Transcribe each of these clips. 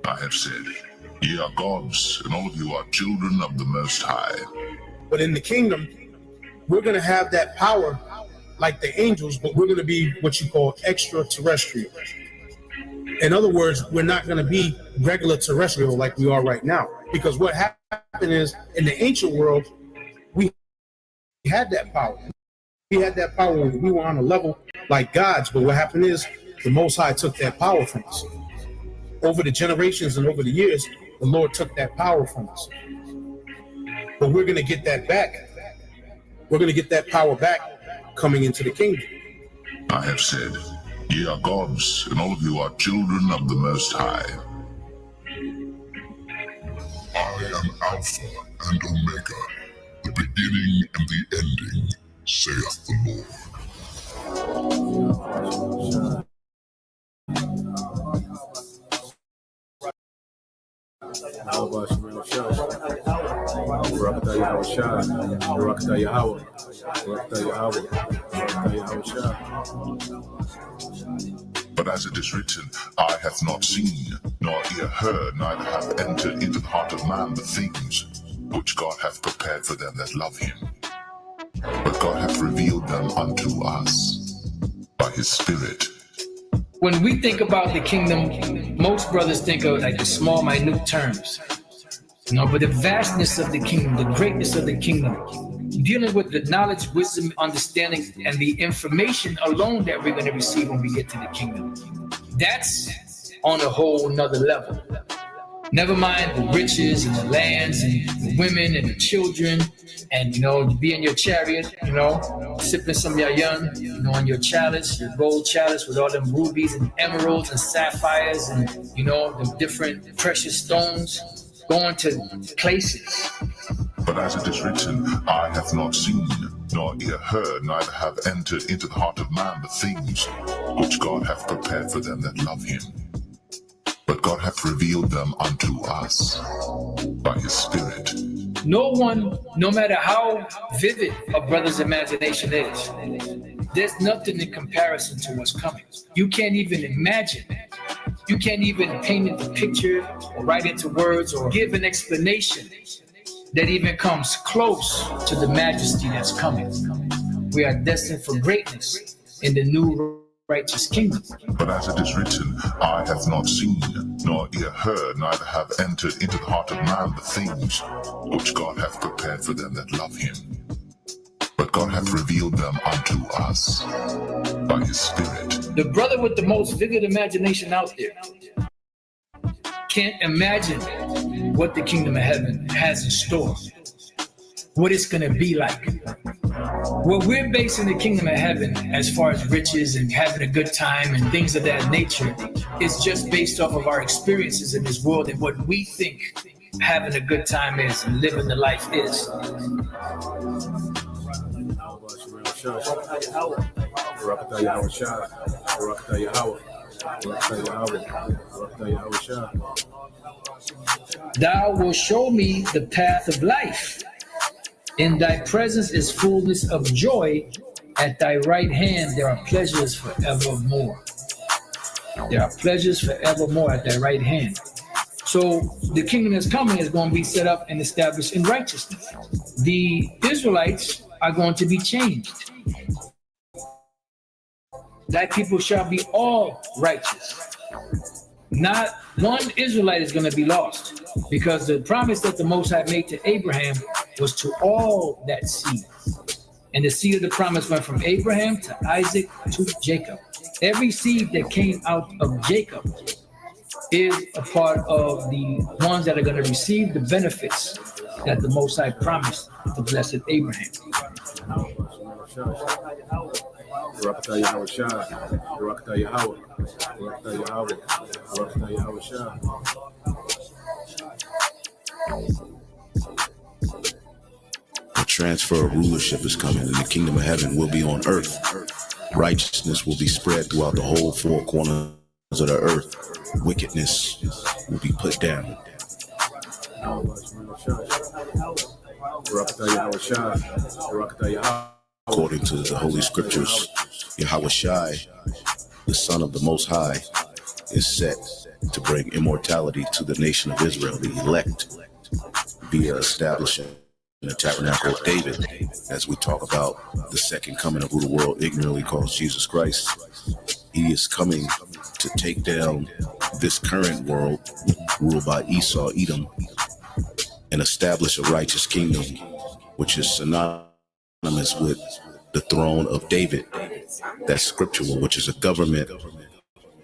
I have said, ye are gods, and all of you are children of the Most High. But in the kingdom, we're going to have that power like the angels, but we're going to be what you call extraterrestrial. In other words, we're not going to be regular terrestrial like we are right now. Because what happened is, in the ancient world, we had that power. We had that power when we were on a level like gods. But what happened is, the Most High took that power from us. Over the generations and over the years, the Lord took that power from us. But we're going to get that back. We're going to get that power back coming into the kingdom. I have said, ye are gods, and all of you are children of the Most High. I am Alpha and Omega, the beginning and the ending, saith the Lord. But as it is written, eye hath not seen, nor ear heard, neither hath entered into the heart of man the things which God hath prepared for them that love him. But God hath revealed them unto us by his Spirit. When we think about the kingdom, most brothers think of like the small, minute terms. But the vastness of the kingdom, the greatness of the kingdom, dealing with the knowledge, wisdom, understanding, and the information alone that we're going to receive when we get to the kingdom, that's on a whole nother level. Never mind the riches and the lands and the women and the children, and to be in your chariot, sipping some yayan, on your chalice, your gold chalice with all them rubies and emeralds and sapphires and the different precious stones, going to places. But as it is written, eye hath not seen, nor ear heard, neither have entered into the heart of man the things which God hath prepared for them that love him. But God hath revealed them unto us by his Spirit. No one, no matter how vivid a brother's imagination is, there's nothing in comparison to what's coming. You can't even imagine. You can't even paint the picture or write into words or give an explanation that even comes close to the majesty that's coming. We are destined for greatness in the new righteous kingdom. But as it is written, eye hath not seen, nor ear heard, neither have entered into the heart of man the things which God hath prepared for them that love him. But God hath revealed them unto us by his Spirit. The brother with the most vivid imagination out there can't imagine what the kingdom of heaven has in store, what it's going to be like. What we're basing the kingdom of heaven as far as riches and having a good time and things of that nature is just based off of our experiences in this world and what we think having a good time is and living the life is. Thou wilt show me the path of life. In thy presence is fullness of joy. At thy right hand there are pleasures forevermore. There are pleasures forevermore at thy right hand. So the kingdom that's coming is going to be set up and established in righteousness. The Israelites are going to be changed. Thy people shall be all righteous. Not one Israelite is going to be lost, because the promise that the Most High made to Abraham was to all that seed. And the seed of the promise went from Abraham to Isaac to Jacob. Every seed that came out of Jacob is a part of the ones that are going to receive the benefits that the Most High promised to blessed Abraham. A transfer of rulership is coming, and the kingdom of heaven will be on earth. Righteousness will be spread throughout the whole four corners of the earth. Wickedness will be put down. According to the Holy Scriptures, Yahweh Shai, the Son of the Most High, is set to bring immortality to the nation of Israel, the elect, via establishing the tabernacle of David. As we talk about the second coming of who the world ignorantly calls Jesus Christ, he is coming to take down this current world ruled by Esau, Edom, and establish a righteous kingdom, which is synonymous with the throne of David. That's scriptural, which is a government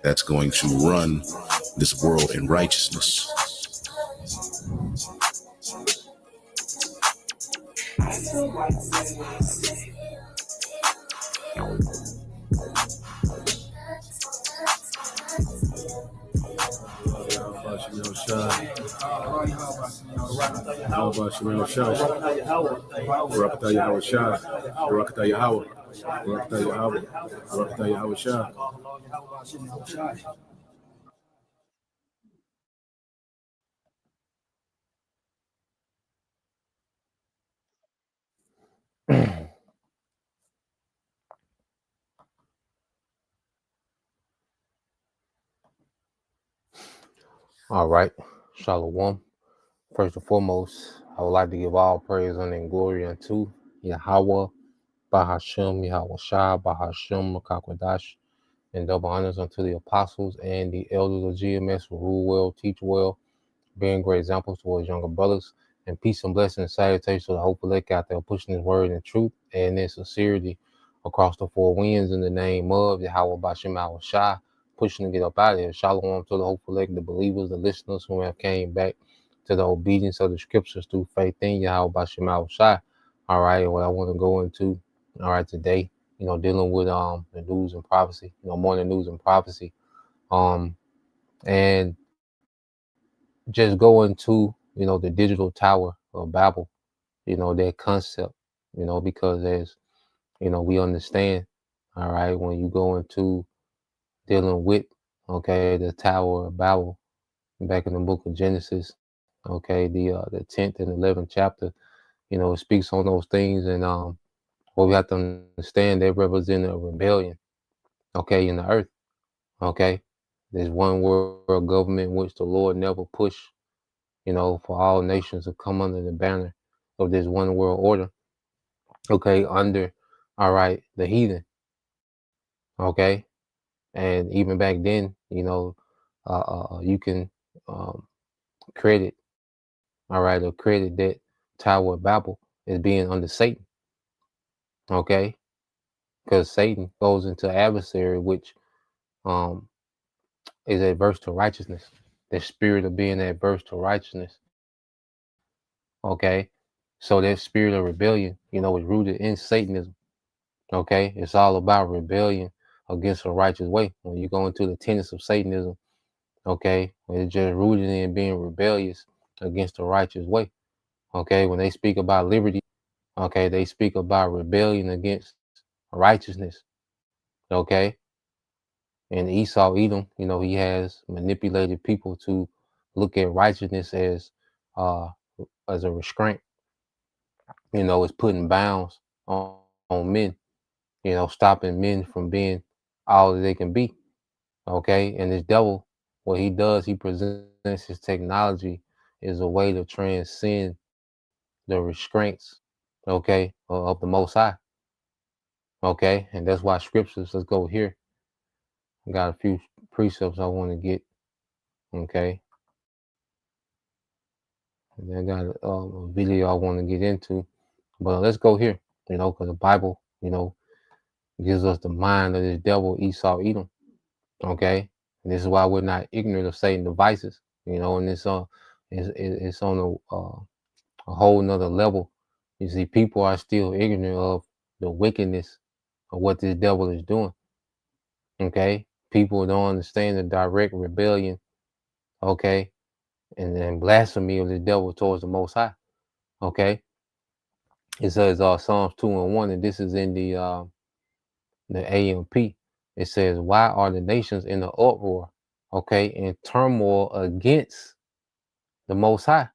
that's going to run this world in righteousness. All right, Shalom. First and foremost, I would like to give all praise and glory unto Yahweh, Bahashem, Yahweh Shai, Bahashem, Makakwadash, and double honors unto the apostles and the elders of GMS who rule well, teach well, being great examples towards younger brothers, and peace and blessing and salutations to the hopeful elect out there pushing his word in truth and in sincerity across the four winds in the name of Yahweh Bashem Yahweh Shai, pushing to get up out of here. Shalom to the hopeful elect, the believers, the listeners who have came back to the obedience of the scriptures through faith in Yahweh Bashem Yahweh Shai. All right, what I want to go into, all right, today, dealing with the news and prophecy, morning news and prophecy. And just go into, the digital tower of Babel, that concept, because as, we understand, all right, when you go into dealing with, okay, the Tower of Babel, back in the book of Genesis, okay, the 10th and 11th chapter, it speaks on those things. And what we have to understand, they represent a rebellion, okay, in the earth, okay. There's one world government which the Lord never pushed, for all nations to come under the banner of this one world order, okay, under, all right, the heathen, okay. And even back then, you can credit, all right, or credit that Tower of Babel as being under Satan, okay, because Satan goes into adversary, which is adverse to righteousness, the spirit of being adverse to righteousness, okay. So that spirit of rebellion, is rooted in Satanism, okay. It's all about rebellion against a righteous way. When you go into the tenets of Satanism, okay, it's just rooted in being rebellious against the righteous way, okay. When they speak about liberty, okay, they speak about rebellion against righteousness, okay. And Esau, Edom, he has manipulated people to look at righteousness as a restraint, it's putting bounds on men, stopping men from being all that they can be, okay. And this devil, what he does, he presents his technology as a way to transcend the restraints, okay, of the Most High, okay. And that's why scriptures, let's go here. I got a few precepts I want to get, okay. And I got a video I want to get into, but let's go here, because the Bible, gives us the mind of this devil, Esau, Edom, okay. And this is why we're not ignorant of Satan's devices, and it's on a whole nother level. You see, people are still ignorant of the wickedness of what this devil is doing, okay. People don't understand the direct rebellion, okay, and then blasphemy of the devil towards the Most High, okay. It says Psalms 2:1, and this is in the AMP. It says, "Why are the nations in the uproar, okay, in turmoil against the Most High?"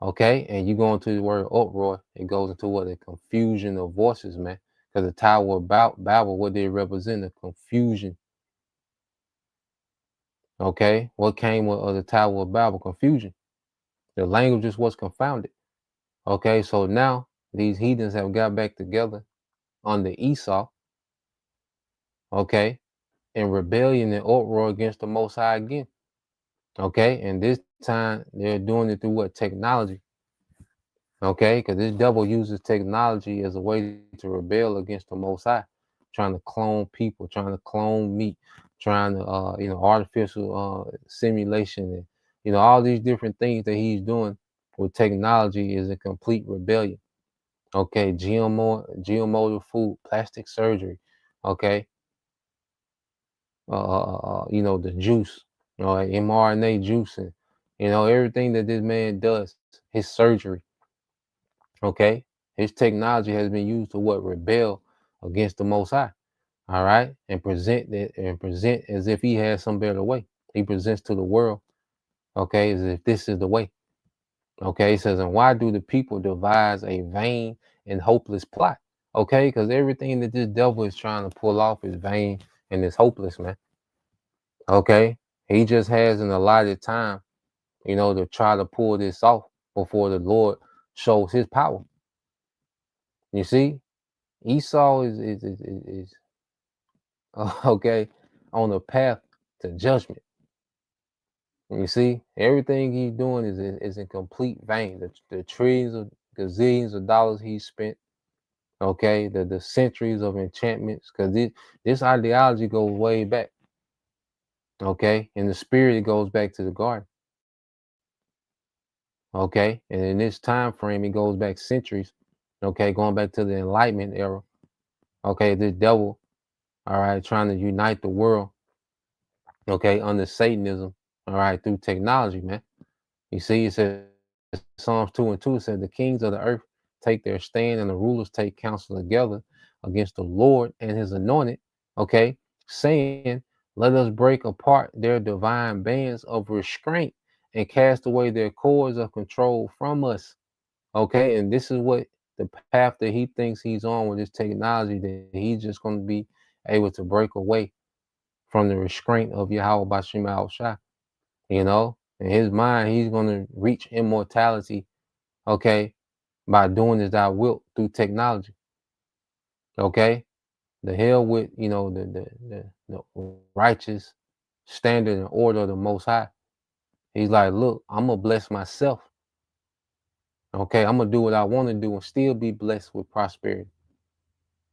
Okay, and you go into the word uproar, it goes into what, a confusion of voices, man. Because the Tower of Babel, what did it represent? A confusion. Okay, what came with the Tower of Babel? Confusion. The languages was confounded. Okay, so now these heathens have got back together under Esau. Okay, in rebellion and uproar against the Most High again. Okay, and this time they're doing it through what? Technology. Okay, because this devil uses technology as a way to rebel against the Most High, trying to clone people, trying to clone meat, trying to artificial simulation, and all these different things that he's doing with technology is a complete rebellion. Okay, GMO food, plastic surgery. Okay, the juice, mRNA juicing, everything that this man does, his surgery. Okay, his technology has been used to what? Rebel against the Most High. All right, and present as if he has some better way. He presents to the world, okay, as if this is the way. Okay, he says, and why do the people devise a vain and hopeless plot? Okay, because everything that this devil is trying to pull off is vain and is hopeless, man. Okay, he just has an allotted time, to try to pull this off before the Lord shows his power. You see, Esau is okay on the path to judgment. You see, everything he's doing is in complete vain. The trillions of gazillions of dollars he spent, okay, the centuries of enchantments, because this ideology goes way back. Okay, in the spirit it goes back to the garden. Okay, and in this time frame it goes back centuries. Okay, going back to the Enlightenment era. Okay, this devil, all right, trying to unite the world. Okay, under Satanism. All right, through technology, man. You see, it says Psalms 2:2 said the kings of the earth take their stand and the rulers take counsel together against the Lord and his anointed, okay, saying, let us break apart their divine bands of restraint and cast away their cords of control from us. Okay, and this is what the path that he thinks he's on with this technology, that he's just going to be able to break away from the restraint of Yahweh Bashim Al-Shah. In his mind, he's going to reach immortality, okay, by doing as thou wilt through technology. Okay, the hell with the righteous standard and order of the Most High. He's like, look, I'm gonna bless myself. Okay, I'm gonna do what I want to do and still be blessed with prosperity.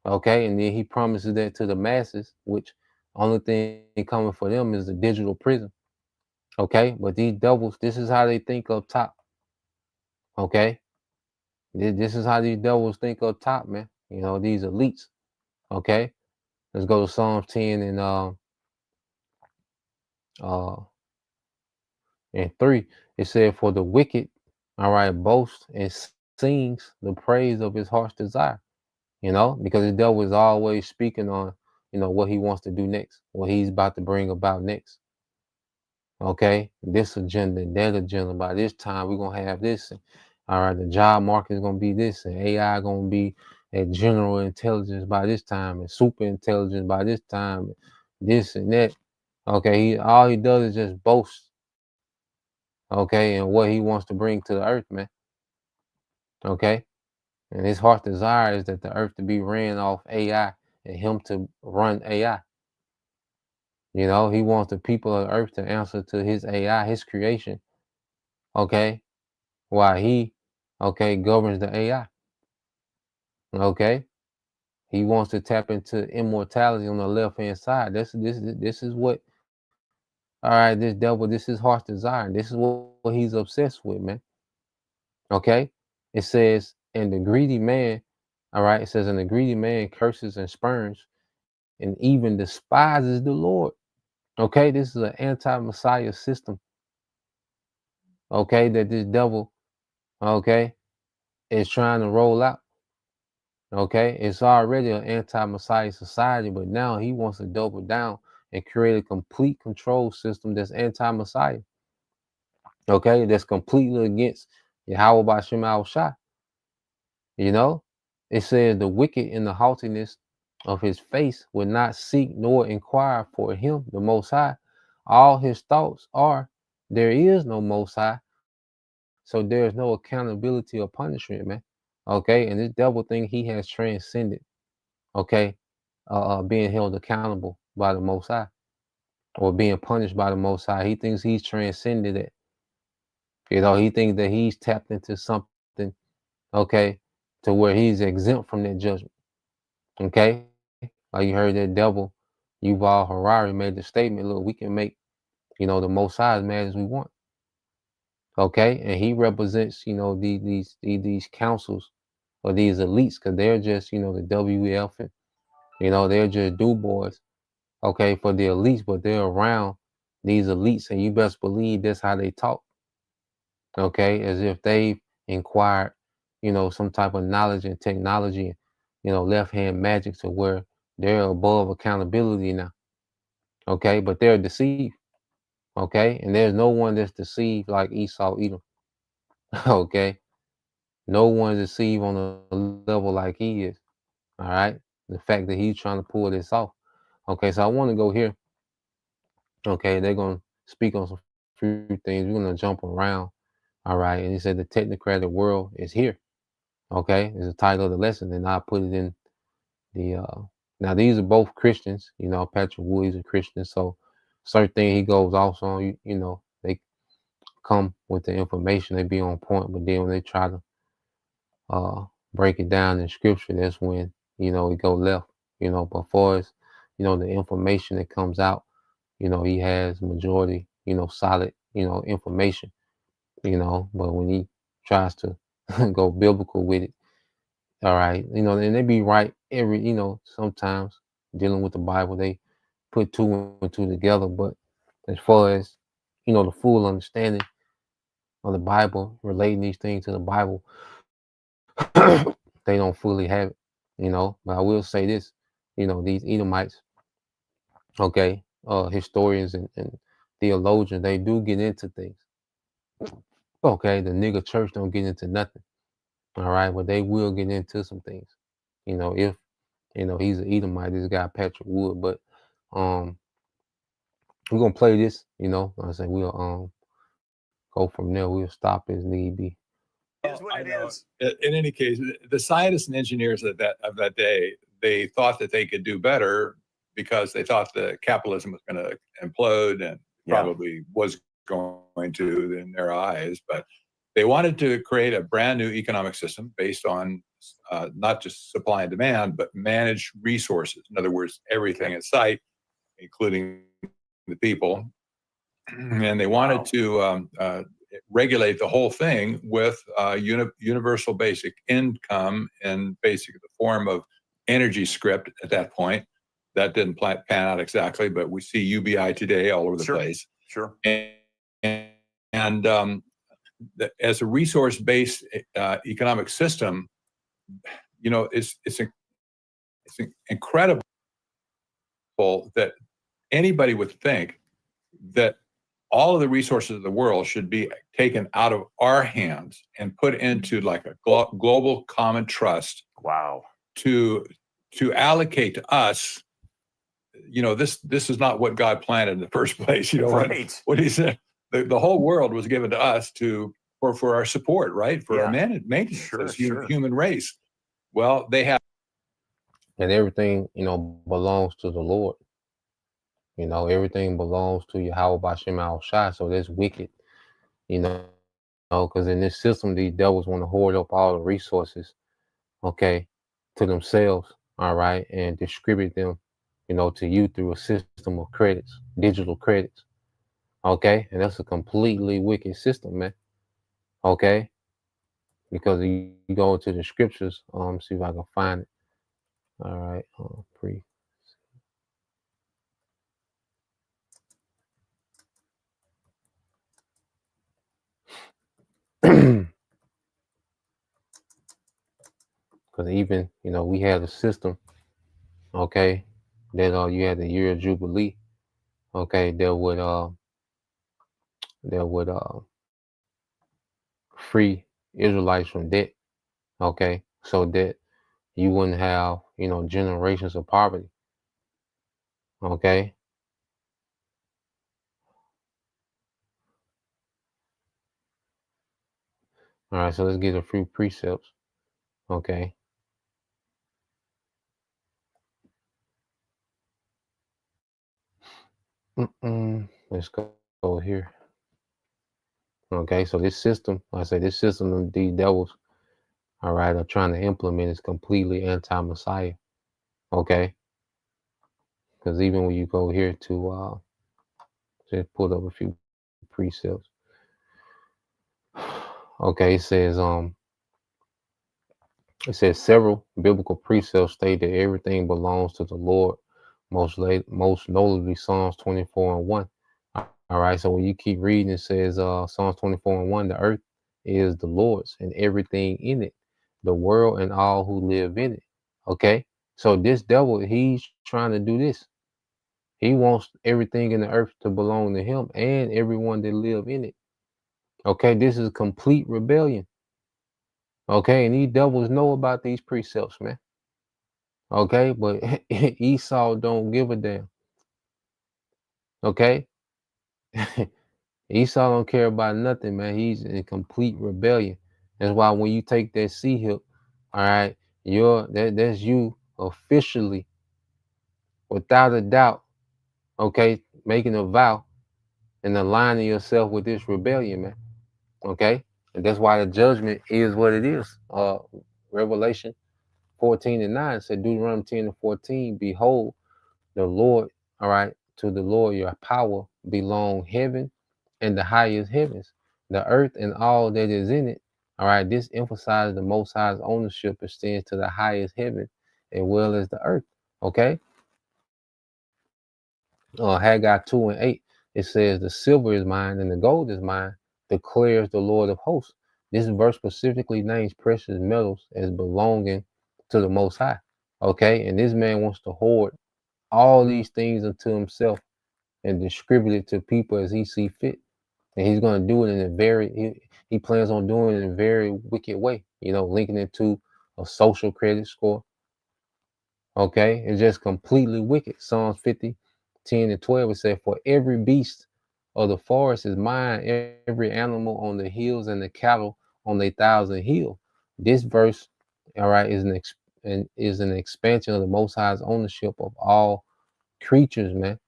Okay, and then he promises that to the masses, which only thing coming for them is the digital prison. Okay, but these devils, this is how they think up top. Okay, this is how these devils think up top, man. These elites. Okay, let's go to Psalms 10 and 3. It said, for the wicked, all right, boasts and sings the praise of his heart's desire. Because the devil is always speaking on, what he wants to do next, what he's about to bring about next. Okay, this agenda, that agenda. By this time, we're gonna have this. And, all right, the job market is gonna be this, and AI gonna be at general intelligence by this time, and super intelligence by this time, this and that. Okay, all he does is just boast. Okay, and what he wants to bring to the earth, man. Okay, and his heart's desire is that the earth to be ran off AI and him to run AI. He wants the people of the earth to answer to his AI, his creation. Okay, while he, governs the AI. Okay, he wants to tap into immortality on the left hand side. This is what. All right, this devil, this is heart's desire. This is what he's obsessed with, man. Okay, it says, and the greedy man. All right, it says, and the greedy man curses and spurns, and even despises the Lord. Okay, this is an anti-Messiah system. Okay, that this devil, okay, is trying to roll out. Okay, it's already an anti-Messiah society, but now he wants to double down and create a complete control system that's anti-Messiah. Okay, that's completely against Yahweh Bashem Al Shai. You know, it says the wicked in the haughtiness of his face will not seek nor inquire for him, the Most High. All his thoughts are, there is no Most High, so there is no accountability or punishment, man. Okay, and this devil thing he has transcended. Okay, being held accountable by the Most High or being punished by the Most High. He thinks he's transcended it. You know, he thinks that he's tapped into something, okay, to where he's exempt from that judgment. Okay, like you heard that devil, Yuval Harari made the statement, look, we can make, the Most High as mad as we want. Okay, and he represents, these councils or these elites, because they're just, the WEF, and they're just do boys, okay, for the elites, but they're around these elites, and you best believe that's how they talk. Okay, as if they've inquired, some type of knowledge and technology, left hand magic to where they're above accountability now. Okay, but they're deceived. Okay, and there's no one that's deceived like Esau Edom. Okay, no one's deceived on a level like he is. All right, the fact that he's trying to pull this off. Okay, so I want to go here. Okay, they're gonna speak on some few things. We're gonna jump around. All right, and he said the technocratic world is here. Okay, is the title of the lesson, and I put it in the. Now these are both Christians. Patrick Wood is a Christian, so certain thing he goes off on. They come with the information, they be on point, but then when they try to break it down in scripture, that's when it go left. But far as the information that comes out, he has majority solid information. But when he tries to go biblical with it, all right, and they be right sometimes dealing with the Bible, they put two and two together. But as far as the full understanding of the Bible, relating these things to the Bible, they don't fully have it. But I will say this, these Edomites, okay, historians and theologians, they do get into things. Okay, the nigga church don't get into nothing. All right, but they will get into some things. If he's an Edomite, this guy Patrick Wood. But we're gonna play this. I say we'll go from there. We'll stop as need be. Is what it is. In any case, the scientists and engineers of that day, they thought that they could do better because they thought that capitalism was going to implode, and probably was going to in their eyes. But they wanted to create a brand new economic system based on not just supply and demand, but managed resources. In other words, everything in sight, including the people. And they wanted to regulate the whole thing with universal basic income in the form of energy script at that point. That didn't pan out exactly, but we see UBI today all over the place. Sure. And as a resource-based economic system, it's incredible that anybody would think that all of the resources of the world should be taken out of our hands and put into like a global common trust. Wow. To allocate to us. This is not what God planned in the first place. Right. What he said, the whole world was given to us for our support, right? For our maintenance as human race. Well, they have. And everything, belongs to the Lord. Everything belongs to Yahweh Bashem Al Shai. So that's wicked, because in this system, these devils want to hoard up all the resources, okay, to themselves, all right, and distribute them, to you through a system of credits, digital credits, okay, and that's a completely wicked system, man, okay, because you go into the scriptures, see if I can find it, all right, because even we had a system, okay, that you had the year of Jubilee, okay, that would free Israelites from debt. Okay, so that you wouldn't have, you know, generations of poverty. Okay. All right, so let's get a few precepts. Okay. Let's go here. Okay, so this system, like I say, this system of these devils, all right, are trying to implement is completely anti-Messiah. Okay, because even when you go here to just pull up a few precepts. Okay, it says several biblical precepts state that everything belongs to the Lord. Most notably Psalms 24:1. All right, so when you keep reading, it says Psalms 24:1, the earth is the Lord's and everything in it, the world and all who live in it. Okay, so this devil, he's trying to do this. He wants everything in the earth to belong to him and everyone that live in it. Okay, this is complete rebellion. Okay, and these devils know about these precepts, man. Okay, but Esau don't give a damn. Okay, Esau don't care about nothing, man. He's in complete rebellion. That's why when you take that sea hip, all right, that's you officially, without a doubt, okay, making a vow and aligning yourself with this rebellion, man. Okay, and that's why the judgment is what it is. Revelation 14:9 said, Deuteronomy 10:14, behold, the Lord, all right, to the Lord your power belong heaven and the highest heavens, the earth and all that is in it. All right, this emphasizes the Most High's ownership extends to the highest heaven as well as the earth. Okay, Haggai 2:8, it says, the silver is mine and the gold is mine, declares the Lord of hosts. This verse specifically names precious metals as belonging to the Most High. Okay, and this man wants to hoard all these things unto himself and distribute it to people as he see fit. And he's going to do it in a he plans on doing it in a very wicked way, you know, linking it to a social credit score. Okay, it's just completely wicked. Psalms 50:10-12, it said, for every beast of the forest is mine, every animal on the hills and the cattle on the 1,000 hills. This verse, all right, is an expansion of the Most High's ownership of all creatures, man.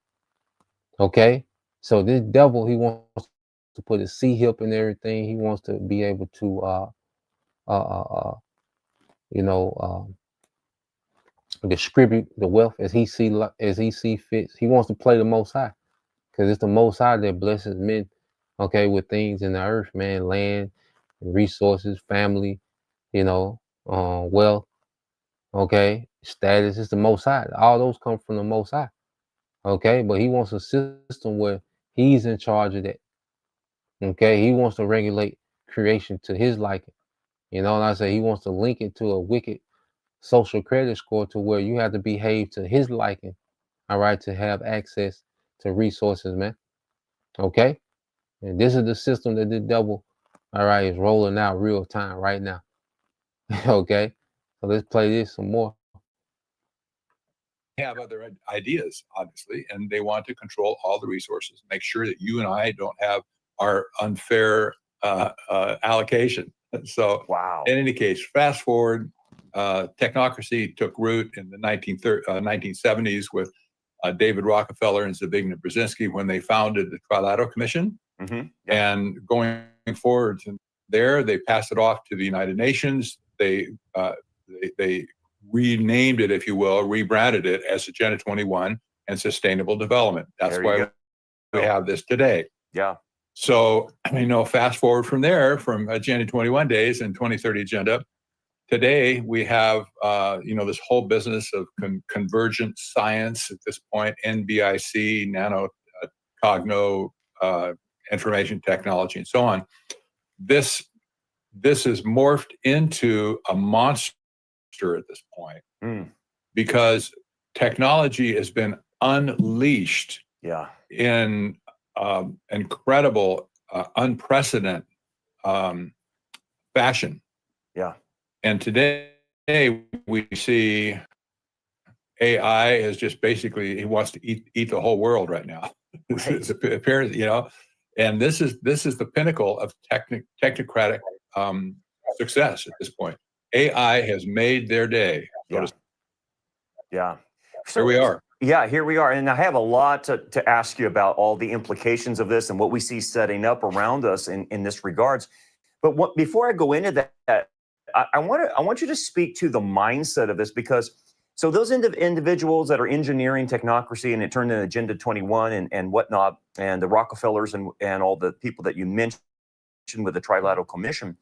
Okay, so this devil, he wants to put a sea hip in everything. He wants to be able to uh, uh, uh you know, distribute the wealth as he see fit. He wants to play the Most High because it's the Most High that blesses men, okay, with things in the earth, man, land, resources, family, you know, wealth, okay, status. It's the Most High. All those come from the Most High, okay. But he wants a system where he's in charge of that. Okay, he wants to regulate creation to his liking. You know, and I say he wants to link it to a wicked social credit score to where you have to behave to his liking, all right, to have access to resources, man. Okay, and this is the system that the devil, all right, is rolling out real time right now. Okay, so let's play this some more. Have other ideas, obviously, and they want to control all the resources, make sure that you and I don't have our unfair allocation. So, Wow. in any case, fast forward, technocracy took root in the 1970s with David Rockefeller and Zbigniew Brzezinski when they founded the Trilateral Commission. Mm-hmm. And going forward from there, they passed it off to the United Nations. They renamed it, if you will, rebranded it as Agenda 21 and Sustainable Development. That's why we have this today. Yeah. So, you know, fast forward from there, from Agenda 21 days and 2030 Agenda, today we have, you know, this whole business of convergent science at this point, NBIC, nano, cogno, information technology, and so on. This is morphed into a monster at this point because technology has been unleashed in incredible, unprecedented fashion. Yeah. And today we see AI is just basically, he wants to eat the whole world right now. It's apparent, and this is the pinnacle of technocratic success at this point. AI has made their day. Yeah. So here we are. Yeah, here we are. And I have a lot to ask you about all the implications of this and what we see setting up around us in this regards. But before I go into that, I want you to speak to the mindset of this, because so those individuals that are engineering technocracy, and it turned into Agenda 21 and whatnot, and the Rockefellers and all the people that you mentioned with the Trilateral Commission,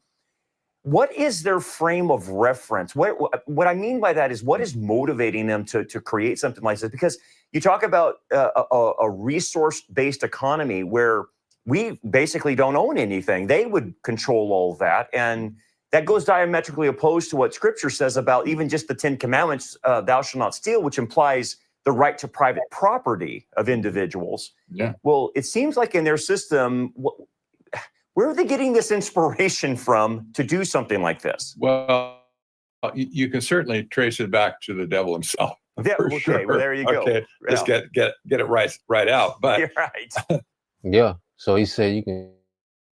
what is their frame of reference? What I mean by that is, what is motivating them to create something like this? Because you talk about a resource-based economy where we basically don't own anything. They would control all of that. And that goes diametrically opposed to what Scripture says about even just the 10 Commandments, thou shalt not steal, which implies the right to private property of individuals. Yeah. Well, it seems like in their system, where are they getting this inspiration from to do something like this? Well, you can certainly trace it back to the devil himself. Okay, sure. Well, there you go. Okay, just get it right out. But you're right. Yeah. So he said you can,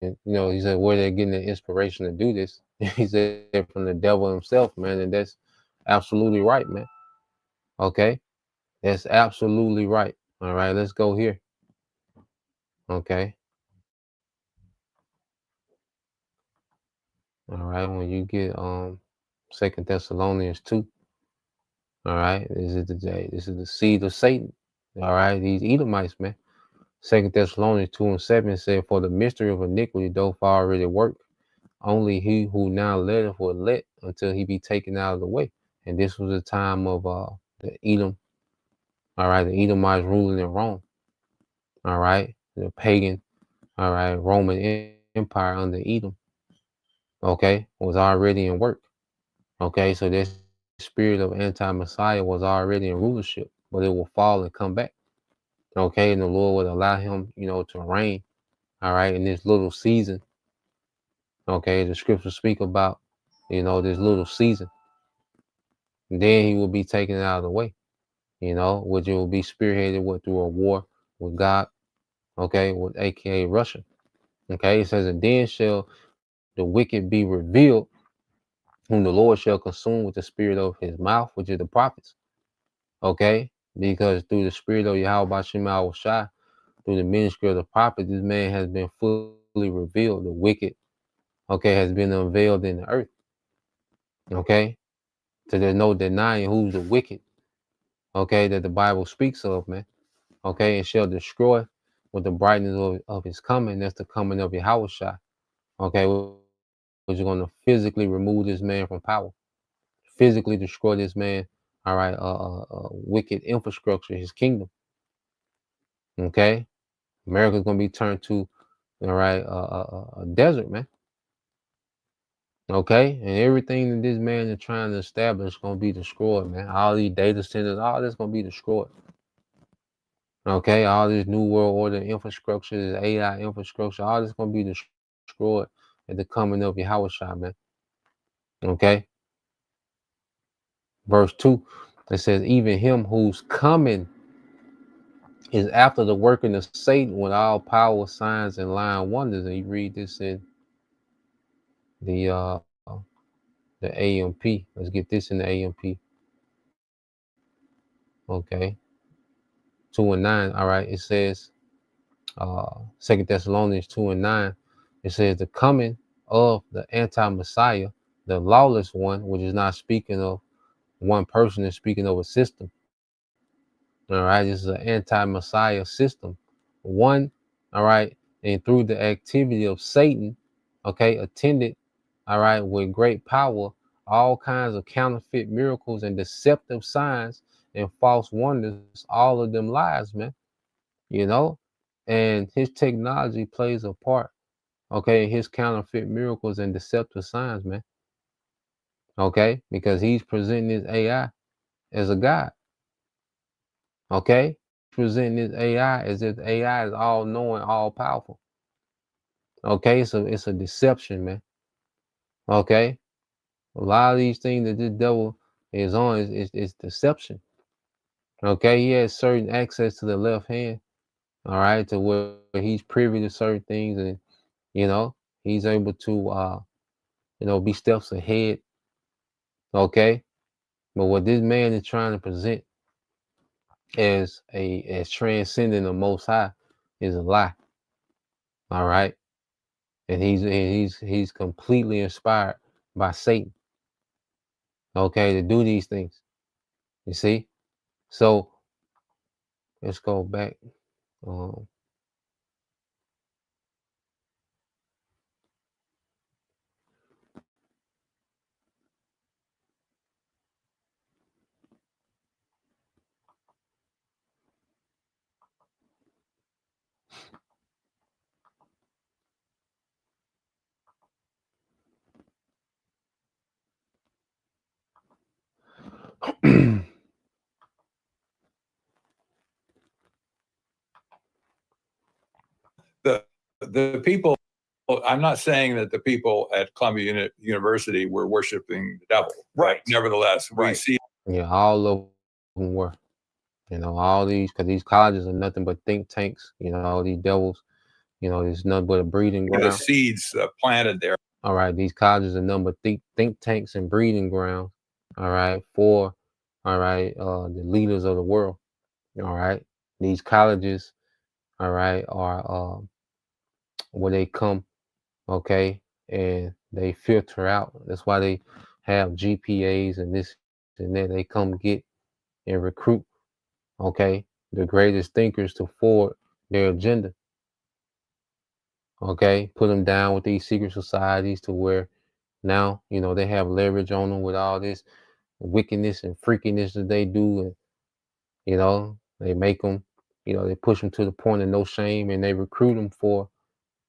he said where they're getting the inspiration to do this. He said from the devil himself, man, and that's absolutely right, man. Okay, that's absolutely right. All right, let's go here. Okay. All right, when you get 2 Thessalonians 2, all right, this is the seed of Satan. All right, these Edomites, man. 2 Thessalonians 2:7 said, for the mystery of iniquity doth already work. Only he who now letteth will let until he be taken out of the way. And this was the time of the Edom. All right, the Edomites ruling in Rome. All right, the pagan, all right, Roman Empire under Edom. Okay, was already in work. Okay, so this spirit of anti-Messiah was already in rulership, but it will fall and come back. Okay, and the Lord would allow him, to reign. All right, in this little season. Okay, the scriptures speak about, this little season. And then he will be taken out of the way, which it will be spearheaded through a war with God, okay, with aka Russia. Okay, it says, and then shall the wicked be revealed, whom the Lord shall consume with the spirit of his mouth, which is the prophets. Okay, because through the spirit of Yahweh Shema Shai, through the ministry of the prophet, this man has been fully revealed. The wicked, okay, has been unveiled in the earth. Okay, so there's no denying who's the wicked, okay, that the Bible speaks of, man. Okay, and shall destroy with the brightness of his coming. That's the coming of Yahweh Shai. Okay, which is going to physically remove this man from power, physically destroy this man. All right, wicked infrastructure, his kingdom. Okay, America's going to be turned to, all right, a desert, man. Okay, and everything that this man is trying to establish is going to be destroyed, man. All these data centers, all this going to be destroyed. Okay, all this new world order infrastructure, this AI infrastructure, all this going to be destroyed at the coming of Yahweh Shai, man. Okay, verse 2, it says, even him whose coming is after the working of Satan with all power, signs, and lying wonders. And you read this in the AMP. Let's get this in the AMP. Okay. 2:9. All right. It says 2 Thessalonians 2:9. It says the coming of the anti-Messiah, the lawless one, which is not speaking of one person, is speaking of a system. All right. This is an anti-Messiah system. One, all right, and through the activity of Satan, okay, attended, all right, with great power, all kinds of counterfeit miracles and deceptive signs and false wonders, all of them lies, man, and his technology plays a part, okay, his counterfeit miracles and deceptive signs, man, okay, because he's presenting his AI as a god, okay, presenting his AI as if AI is all knowing, all powerful. Okay, so it's a deception, man. Okay, a lot of these things that this devil is on is deception. Okay, he has certain access to the left hand. All right, to where he's privy to certain things, and you know he's able to be steps ahead. Okay, but what this man is trying to present as transcending the Most High is a lie. All right, and he's completely inspired by Satan. Okay, to do these things. You see, so let's go back. Um, The people. I'm not saying that the people at Columbia University were worshiping the devil. Right. Nevertheless, we Right. see yeah, all of them were. All these, because these colleges are nothing but think tanks. All these devils. There's nothing but a breeding the ground. seeds planted there. All right, these colleges are nothing but think tanks and breeding grounds. All right, for the leaders of the world. All right, these colleges, all right, are where they come, okay, and they filter out. That's why they have GPAs and this and that. They come get and recruit, okay, the greatest thinkers to forward their agenda. Okay, put them down with these secret societies to where now they have leverage on them with all this wickedness and freakiness that they do, and they make them, they push them to the point of no shame, and they recruit them for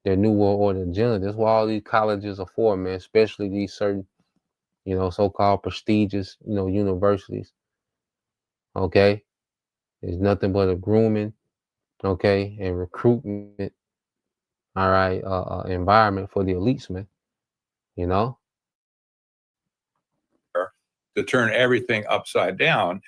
their new world order agenda. That's what all these colleges are for, man. Especially these certain, so-called prestigious, universities. Okay, there's nothing but a grooming, okay, and recruitment. All right, environment for the elites, man. You know. To turn everything upside down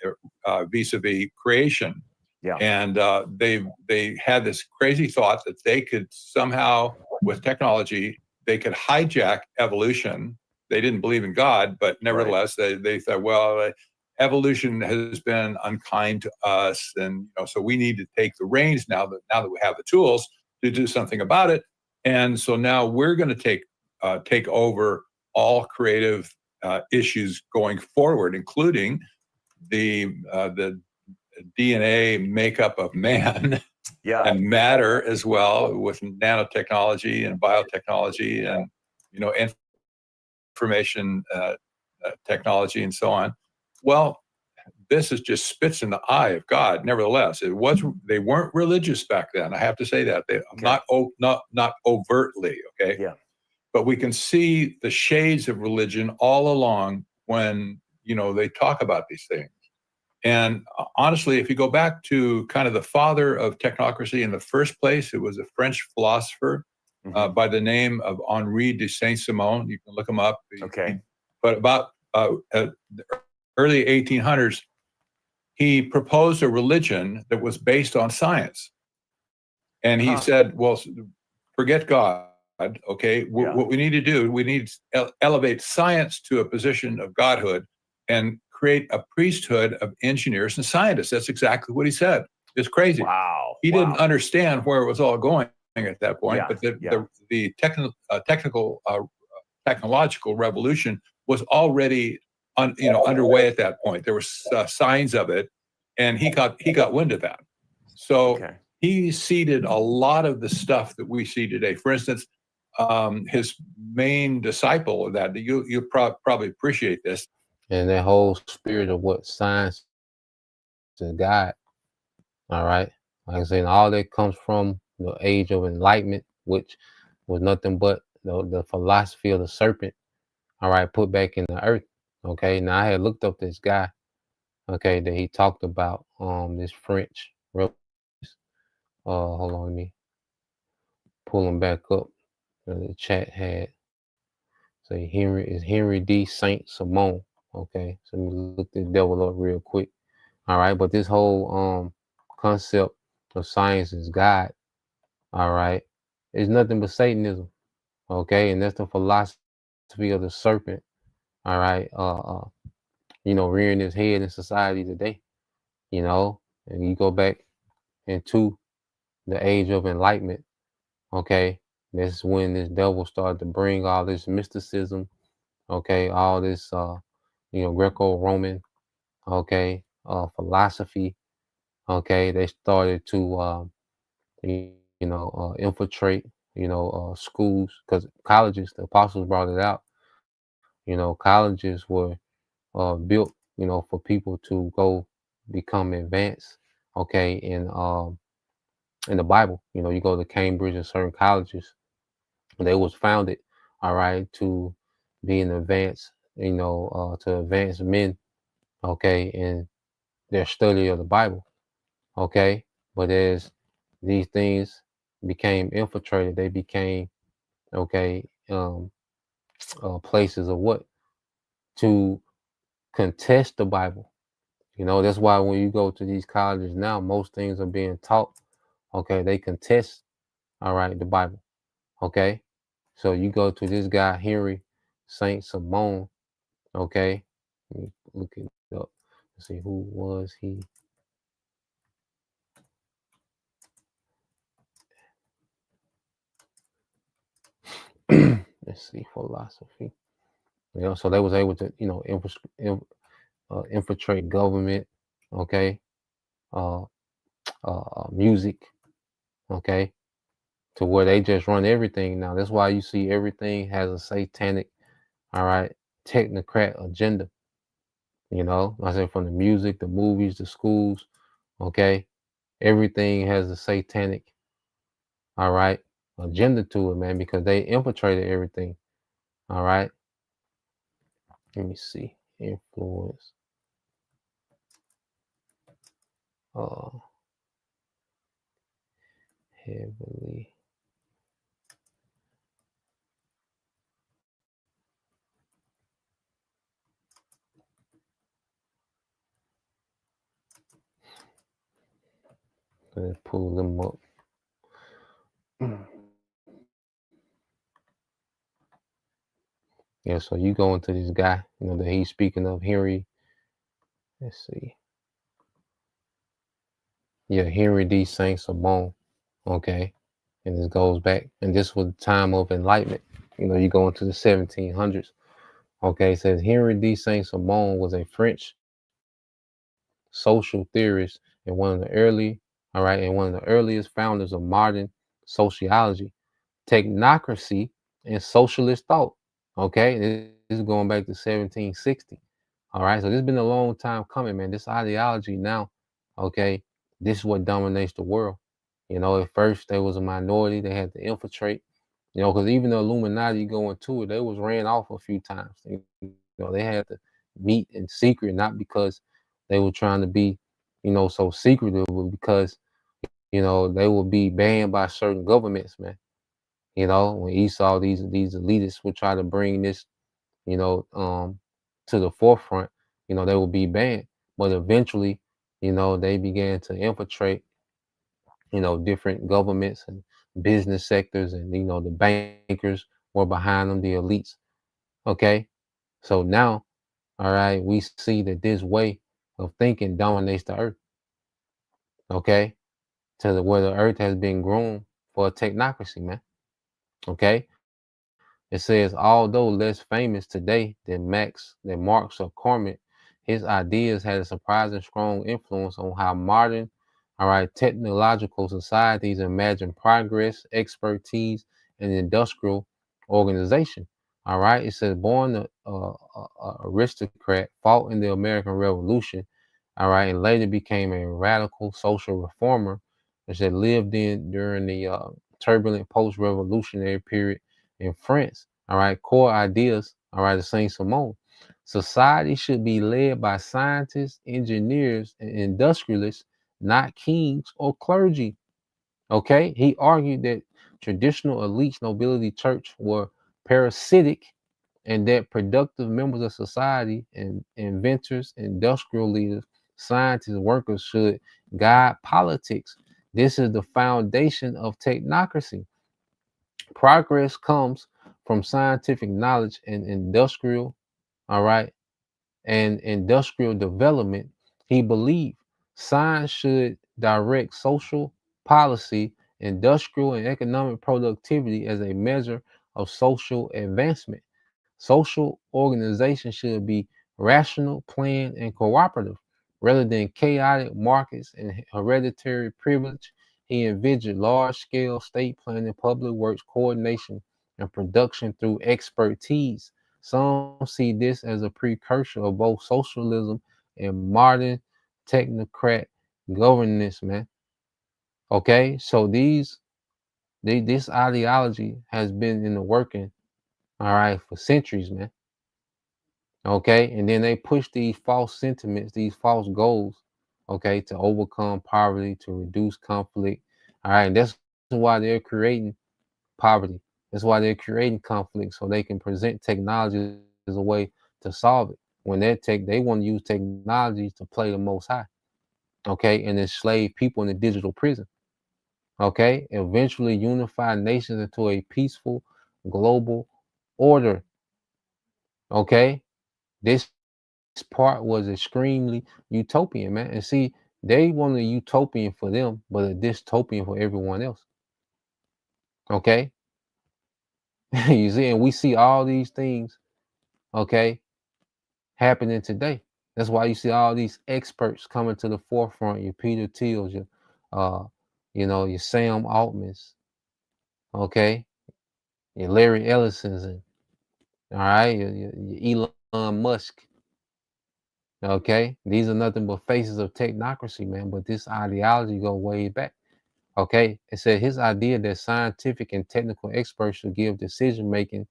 vis-a-vis creation. Yeah. And they had this crazy thought that they could somehow, with technology, they could hijack evolution. They didn't believe in God, but nevertheless, they thought, well, evolution has been unkind to us, and so we need to take the reins now that we have the tools to do something about it. And so now we're going to take over all creative issues going forward, including the DNA makeup of man and matter as well, with nanotechnology and biotechnology and information technology and so on. Well, this is just spits in the eye of God. Nevertheless, they weren't religious back then. I have to say that not overtly. Okay. Yeah. But we can see the shades of religion all along when they talk about these things. And honestly, if you go back to kind of the father of technocracy in the first place, it was a French philosopher by the name of Henri de Saint-Simon. You can look him up. Okay. But about the early 1800s, he proposed a religion that was based on science. And he said, well, forget God. Okay, what we need to do, we need to elevate science to a position of godhood and create a priesthood of engineers and scientists. That's exactly what he said. It's crazy. Wow. He didn't understand where it was all going at that point, but the technological revolution was already underway at that point. There were signs of it, and he got wind of that. So he seeded a lot of the stuff that we see today. For instance, his main disciple of that, you probably appreciate this. And that whole spirit of what science is God. All right. Like I said, all that comes from the age of enlightenment, which was nothing but the philosophy of the serpent. All right, put back in the earth. Okay. Now I had looked up this guy, okay, that he talked about, this French. Hold on, let me pull him back up. The chat had Say Henry D. Saint Simon. Okay, so let me look this devil up real quick. All right, but this whole concept of science is God. All right, it's nothing but Satanism. Okay, and that's the philosophy of the serpent. All right, rearing his head in society today. And you go back into the age of enlightenment. Okay, that's when this devil started to bring all this mysticism. Okay, all this Greco-Roman. Okay, philosophy. Okay, they started to infiltrate schools, because colleges, the apostles brought it out. Colleges were built for people to go become advanced. Okay, in the Bible, you go to Cambridge and certain colleges, they was founded, all right, to be an advance, to advance men, okay, in their study of the Bible. Okay, but as these things became infiltrated, they became, okay, places of what? To contest the Bible. That's why when you go to these colleges now, most things are being taught. Okay, they contest, all right, the Bible. Okay, so you go to this guy Henry Saint Simon. Okay, let me look it up. Let's see, who was he? Let's see, philosophy. So they was able to, infiltrate government. Okay, uh, music. Okay, to where they just run everything now. That's why you see everything has a satanic, all right, technocrat agenda. I said, from the music, the movies, the schools. Okay, everything has a satanic, all right, agenda to it, man, because they infiltrated everything. All right. Let me see. Influence. Uh, heavily. Let's pull them up. Yeah, so you go into this guy, that he's speaking of, Henry. Let's see. Yeah, Henry D. Saint Simon. Okay. And this goes back, and this was the time of enlightenment. You go into the 1700s. Okay, it says Henry D. Saint Simon was a French social theorist and one of the earliest founders of modern sociology, technocracy, and socialist thought. Okay, this is going back to 1760. All right, so this has been a long time coming, man. This ideology now, okay, this is what dominates the world. At first there was a minority, they had to infiltrate, because even the Illuminati going to it, they was ran off a few times. They had to meet in secret, not because they were trying to be, so secretive, but because, they would be banned by certain governments, man. When Esau, these elitists would try to bring this, to the forefront, they will be banned. But eventually, they began to infiltrate, different governments and business sectors, and the bankers were behind them, the elites. Okay, so now, all right, we see that this way of thinking dominates the earth. Okay, where the earth has been grown for a technocracy, man. Okay, it says, although less famous today than Marx or Cormick, his ideas had a surprising strong influence on how modern, all right, technological societies imagine progress, expertise, and industrial organization. All right, it says, born a aristocrat, fought in the American Revolution, all right, and later became a radical social reformer, which had lived during the turbulent post-revolutionary period in France. All right, core ideas, all right, of Saint Simon. Society should be led by scientists, engineers, and industrialists, not kings or clergy. Okay, he argued that traditional elites, nobility, church were parasitic and that productive members of society and inventors, industrial leaders, scientists, workers should guide politics. This is the foundation of technocracy. Progress comes from scientific knowledge and industrial, all right, and industrial development. He believed science should direct social policy, industrial and economic productivity as a measure of social advancement. Social organization should be rational, planned, and cooperative rather than chaotic markets and hereditary privilege. He envisioned large scale state planning, public works coordination, and production through expertise. Some see this as a precursor of both socialism and modern technocrat governance, man. Okay, so this ideology has been in the working, all right, for centuries, man. Okay, and then they push these false sentiments, these false goals, okay, to overcome poverty, to reduce conflict. All right, and that's why they're creating poverty. That's why they're creating conflict, so they can present technology as a way to solve it. When they want to use technologies to play the most high, okay, and enslave people in the digital prison. Okay, eventually unify nations into a peaceful global order. Okay, this part was extremely utopian, man. And see, they wanted a utopian for them, but a dystopian for everyone else. Okay, you see, and we see all these things, okay, happening today. That's why you see all these experts coming to the forefront. Your Peter Thiels, your, your Sam Altmans, okay, your Larry Ellisons, and all right, your Elon Musk. Okay, these are nothing but faces of technocracy, man. But this ideology go way back. Okay, it said his idea that scientific and technical experts should give decision making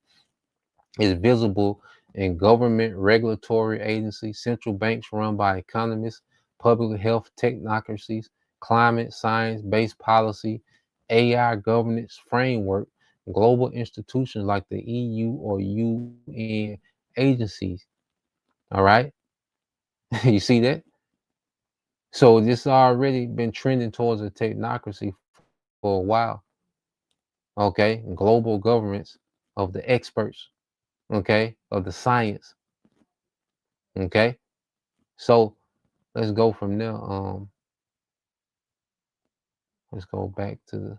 is visible in government regulatory agencies, central banks run by economists, public health technocracies, climate science-based policy, AI governance framework, global institutions like the EU or UN agencies. All right, you see that? So this already been trending towards a technocracy for a while. Okay, global governments of the experts, okay, of the science. Okay, so let's go from there. Let's go back to the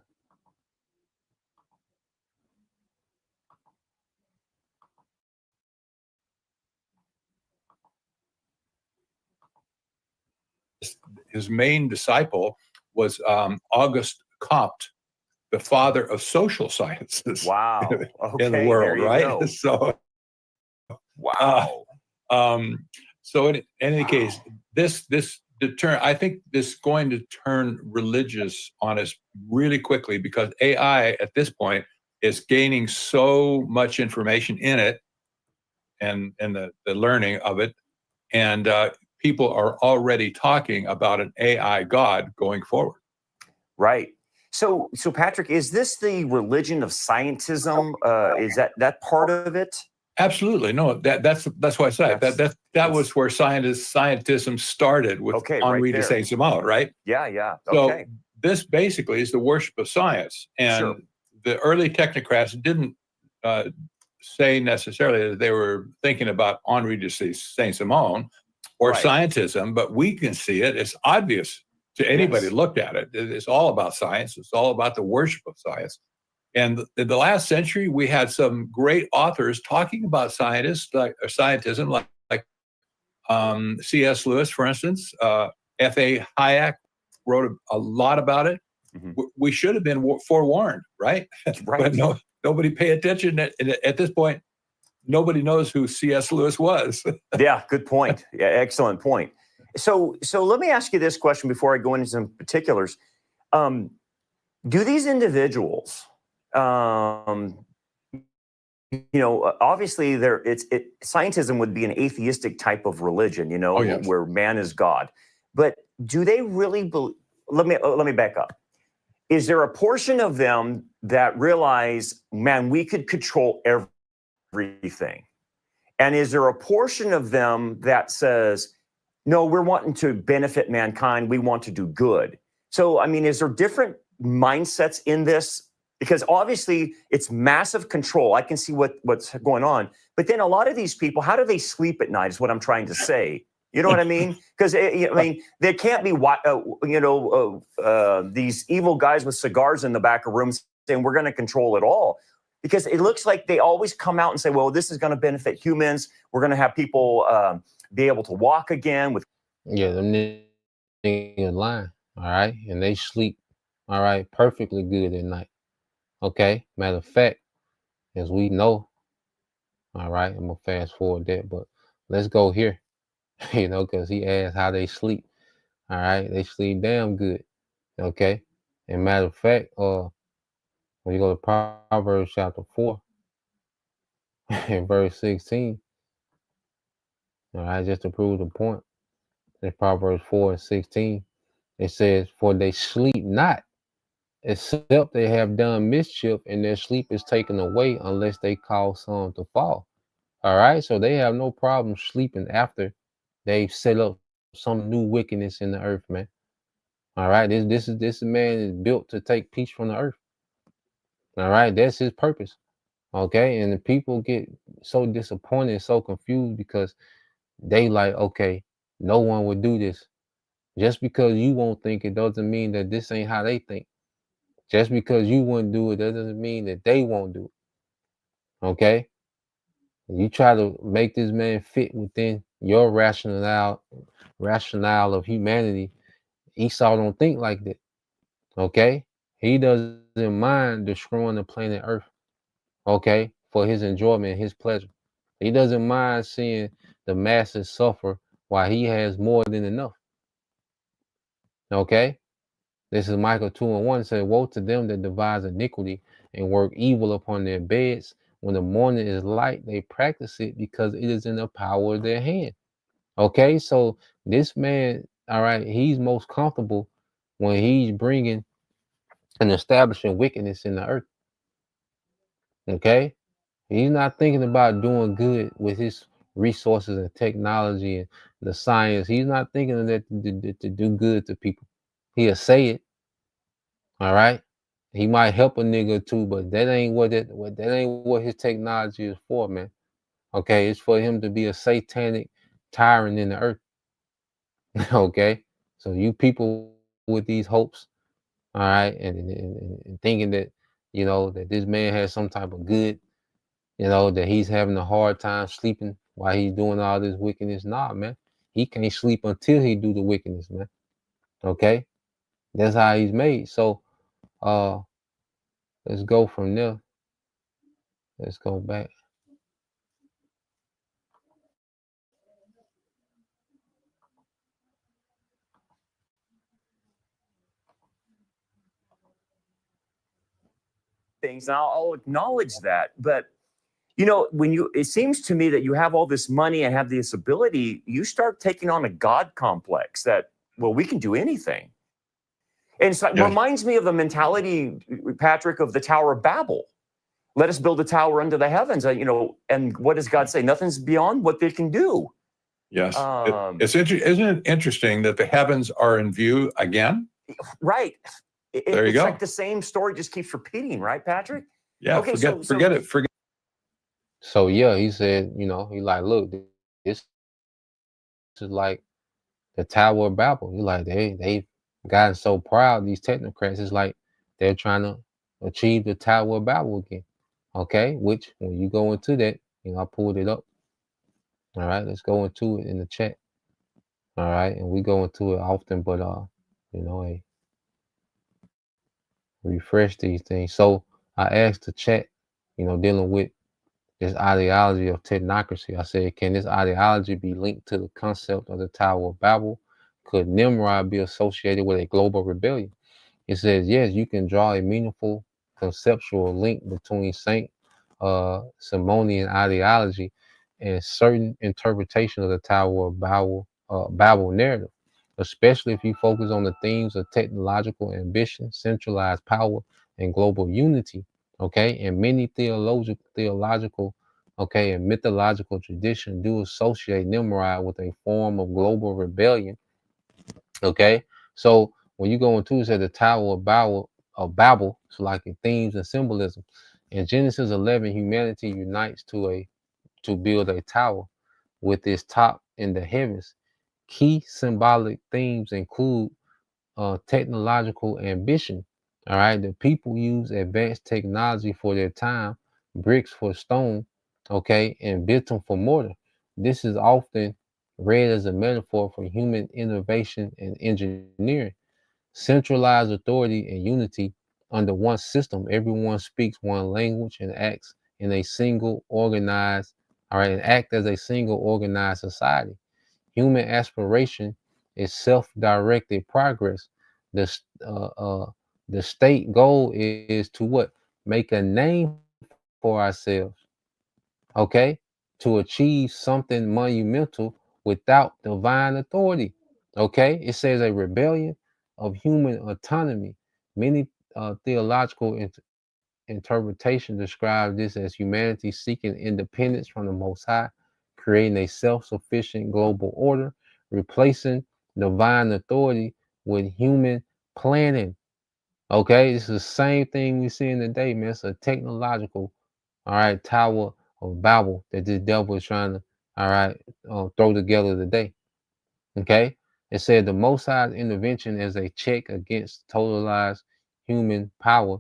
His main disciple was Auguste Comte, the father of social sciences. Wow. Okay, in the world, there you right? go. So, wow. So in any case, I think this is going to turn religious on us really quickly, because AI at this point is gaining so much information in it and the learning of it, and people are already talking about an AI God going forward. Right. So Patrick, is this the religion of scientism? Is that part of it? Absolutely. No, that's why I said that was where scientism started with Henri de Saint-Simon, right? Yeah. So Okay. this basically is the worship of science. And the early technocrats didn't say necessarily that they were thinking about Henri de Saint-Simon or scientism, but we can see it. It's obvious to anybody who looked at it. It's all about science. It's all about the worship of science. And in the last century, we had some great authors talking about scientism, like C.S. Lewis, for instance. F.A. Hayek wrote a lot about it. Mm-hmm. We should have been forewarned, right? But nobody paid attention. At this point, nobody knows who C.S. Lewis was. Yeah, good point. Yeah, excellent point. So let me ask you this question before I go into some particulars. Do these individuals, obviously scientism would be an atheistic type of religion, where man is God. But do they really believe? Let me back up. Is there a portion of them that realize, man, we could control everything? And is there a portion of them that says, no, we're wanting to benefit mankind. We want to do good. So, I mean, is there different mindsets in this? Because obviously it's massive control. I can see what's going on. But then a lot of these people, how do they sleep at night is what I'm trying to say. You know what I mean? Because, I mean, there can't be, these evil guys with cigars in the back of rooms saying we're going to control it all. Because it looks like they always come out and say, well, this is going to benefit humans. We're going to have people be able to walk again with. Yeah, them niggas lying, all right? And they sleep, all right, perfectly good at night. Okay? Matter of fact, as we know, all right, I'm gonna fast forward that, but let's go here, because he asked how they sleep. All right, they sleep damn good. Okay. And matter of fact, when you go to Proverbs chapter 4 and verse 16, all right, just to prove the point, in Proverbs 4 and 16, it says, for they sleep not, except they have done mischief, and their sleep is taken away unless they cause some to fall. All right, so they have no problem sleeping after they've set up some new wickedness in the earth, man. All right, this man is built to take peace from the earth. All right, that's his purpose. Okay, and the people get so disappointed, so confused because they like, okay, no one would do this. Just because you won't think it doesn't mean that this ain't how they think. Just because you wouldn't do it, that doesn't mean that they won't do it. Okay, you try to make this man fit within your rationale of humanity. Esau don't think like that. Okay, he doesn't mind destroying the planet Earth. Okay, for his enjoyment, his pleasure. He doesn't mind seeing the masses suffer while he has more than enough. Okay, this is Micah 2:1. Said, woe to them that devise iniquity and work evil upon their beds. When the morning is light, they practice it because it is in the power of their hand. Okay, so this man, all right, he's most comfortable when he's bringing and establishing wickedness in the earth. Okay, he's not thinking about doing good with his resources and technology and the science. He's not thinking of that to do good to people. He'll say it, all right. He might help a nigga too, but that ain't what his technology is for, man. Okay, it's for him to be a satanic tyrant in the earth. Okay, so you people with these hopes, all right, and thinking that that this man has some type of good, that he's having a hard time sleeping while he's doing all this wickedness. Nah, man, he can't sleep until he do the wickedness, man. Okay, that's how he's made. So, let's go from there. Let's go back. Things, and I'll acknowledge that. But it seems to me that you have all this money and have this ability, you start taking on a God complex that, well, we can do anything. And so it reminds me of the mentality, Patrick, of the Tower of Babel. Let us build a tower under the heavens. And what does God say? Nothing's beyond what they can do. Yes. Isn't it interesting that the heavens are in view again? Right. There you it's go. like the same story just keeps repeating, right, Patrick? Yeah. Okay, forget it. So yeah, he said, he like, look, this is like the Tower of Babel. He like they've gotten so proud, these technocrats. It's like they're trying to achieve the Tower of Babel again. Okay, which when you go into that, I pulled it up. All right, let's go into it in the chat. All right, and we go into it often, but I refresh these things. So I asked the chat, dealing with this ideology of technocracy. I said, can this ideology be linked to the concept of the Tower of Babel? Could Nimrod be associated with a global rebellion? It says, yes, you can draw a meaningful conceptual link between Saint Simonian ideology and certain interpretation of the Tower of Babel narrative, especially if you focus on the themes of technological ambition, centralized power, and global unity. Okay, and many theological okay, and mythological tradition do associate Nimrod with a form of global rebellion. Okay, so when you go into it, said the Tower of Babel, so like in themes and symbolism. In Genesis 11, humanity unites to build a tower with its top in the heavens. Key symbolic themes include technological ambition. All right, the people use advanced technology for their time, bricks for stone, okay, and bitumen for mortar. This is often read as a metaphor for human innovation and engineering. Centralized authority and unity under one system. Everyone speaks one language and acts in a single organized, all right, and act as a single organized society. Human aspiration is self-directed progress. The uh, uh, the state goal is to what? Make a name for ourselves. Okay, to achieve something monumental without divine authority. Okay, it says a rebellion of human autonomy. Many theological interpretation describes this as humanity seeking independence from the Most High, creating a self-sufficient global order, replacing divine authority with human planning. Okay, it's the same thing we see in the day, man. It's a technological, all right, Tower of Babel that this devil is trying to, all right, throw together today. Okay, it said the Most High's intervention as a check against totalized human power.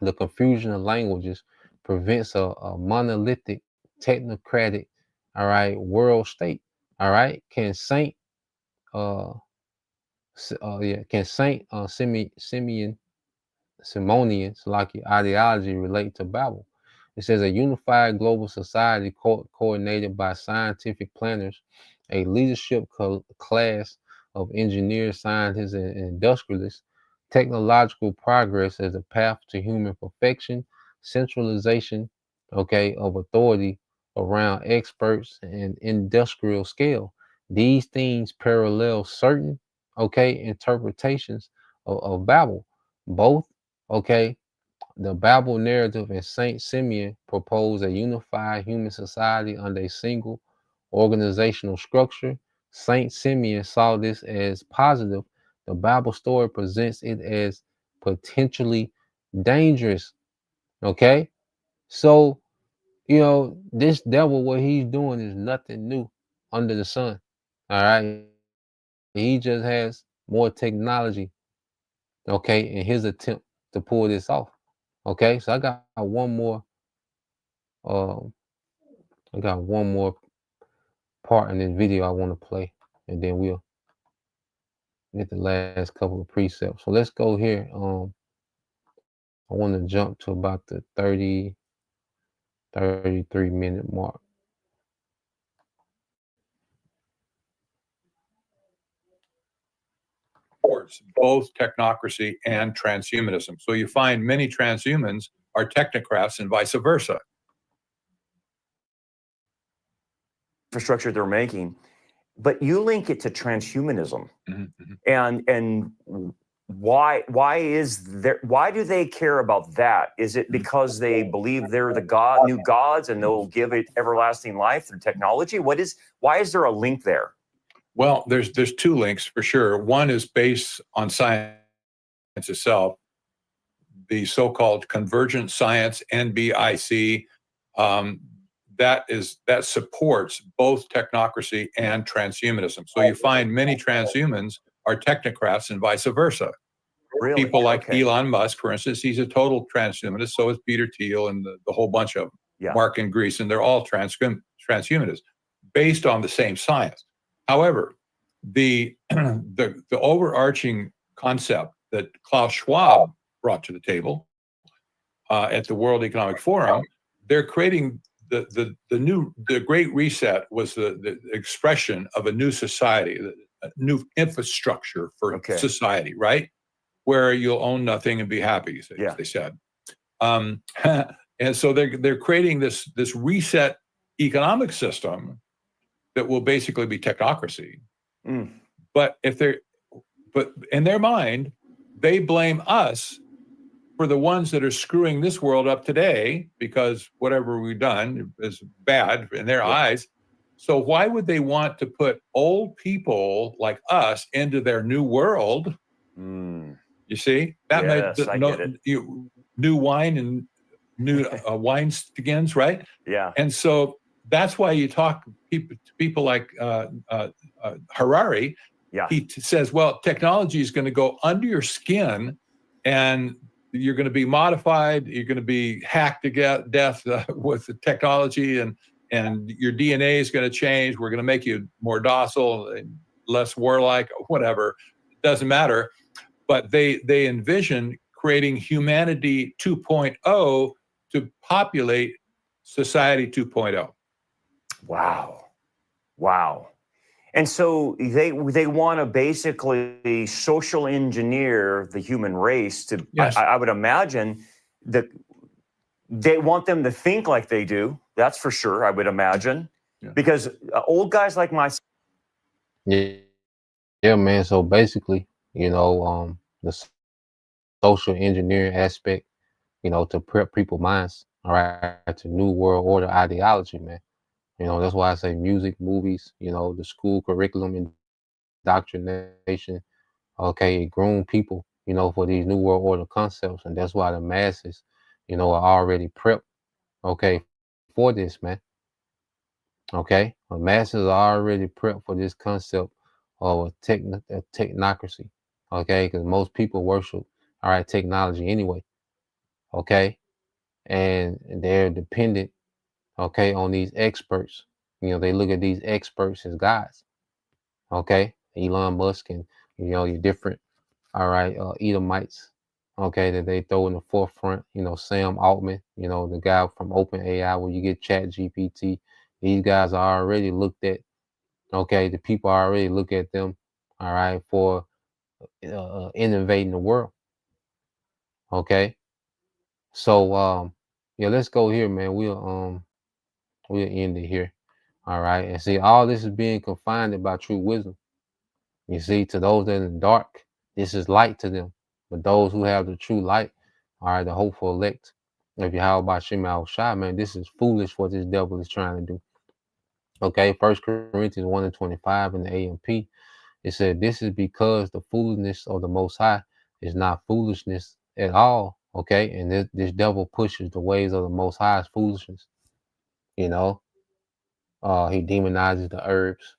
The confusion of languages prevents a monolithic, technocratic, all right, world state. All right, can Saint, yeah, can Saint Simonian Salaki ideology relate to Babel? It says a unified global society coordinated by scientific planners, a leadership class of engineers, scientists, and industrialists, technological progress as a path to human perfection, centralization, okay, of authority around experts and industrial scale. These things parallel certain, okay, interpretations of Babel. Both, okay, the Babel narrative and Saint Simeon propose a unified human society under a single organizational structure. Saint Simeon saw this as positive. The Bible story presents it as potentially dangerous. Okay, so this devil, what he's doing is nothing new under the sun. All right, he just has more technology, okay, in his attempt to pull this off. Okay, so um, I got one more part in this video I want to play, and then we'll get the last couple of precepts. So let's go here. I want to jump to about the 33-minute mark. Both technocracy and transhumanism. So you find many transhumans are technocrats and vice versa. Infrastructure they're making, but you link it to transhumanism. And why do they care about that? Is it because they believe they're the new gods and they'll give it everlasting life through technology? Why is there a link there? Well, there's two links for sure. One is based on science itself, the so-called convergent science, NBIC. That supports both technocracy and transhumanism. So you find many transhumans are technocrats and vice versa. Really? People like Elon Musk, for instance, he's a total transhumanist. So is Peter Thiel and the whole bunch of them. Yeah. Mark and Greason, they're all transhumanists based on the same science. However, the overarching concept that Klaus Schwab brought to the table at the World Economic Forum, they're creating the Great Reset was the expression of a new society, a new infrastructure for society, right? Where you'll own nothing and be happy, as they said. And so they're creating this reset economic system that will basically be technocracy. But in their mind, they blame us for the ones that are screwing this world up today, because whatever we've done is bad in their eyes. So why would they want to put old people like us into their new world? You see, that Yes, I get it. New wine and new wineskins, right? Yeah. And so that's why you talk people like Harari. Yeah. He says, well, technology is going to go under your skin, and you're going to be modified. You're going to be hacked to death with the technology, and your DNA is going to change. We're going to make you more docile, less warlike, whatever. It doesn't matter. But they envision creating humanity 2.0 to populate society 2.0. Wow. And so they want to basically social engineer the human race to, Yes. I would imagine that they want them to think like they do. That's for sure, I would imagine. Yeah. Because old guys like myself. Yeah, man. So basically, the social engineering aspect, to prep people's minds, all right, to new world order ideology, man. That's why I say music, movies, the school curriculum, indoctrination, okay, it groom people, for these new world order concepts. And that's why the masses, are already prepped, okay, for this, man. Okay. The masses are already prepped for this concept of a technocracy. Okay, because most people worship, all right, technology anyway. Okay. And they're dependent, okay, on these experts. They look at these experts as gods. Okay. Elon Musk and, your different, all right, Edomites, okay, that they throw in the forefront, Sam Altman, the guy from OpenAI, where you get Chat GPT. These guys are already looked at, okay, the people already look at them, all right, for innovating the world. Okay. So yeah, let's go here, man. We'll end it here. All right. And see, all this is being confined by true wisdom. You see, to those that are in the dark, this is light to them. But those who have the true light, all right, the hopeful elect, if you how about Shema Shai, man, this is foolish what this devil is trying to do. Okay, 1 Corinthians 1:25 in the AMP, it said, this is because the foolishness of the Most High is not foolishness at all. Okay, and this devil pushes the ways of the Most High as foolishness. He demonizes the herbs.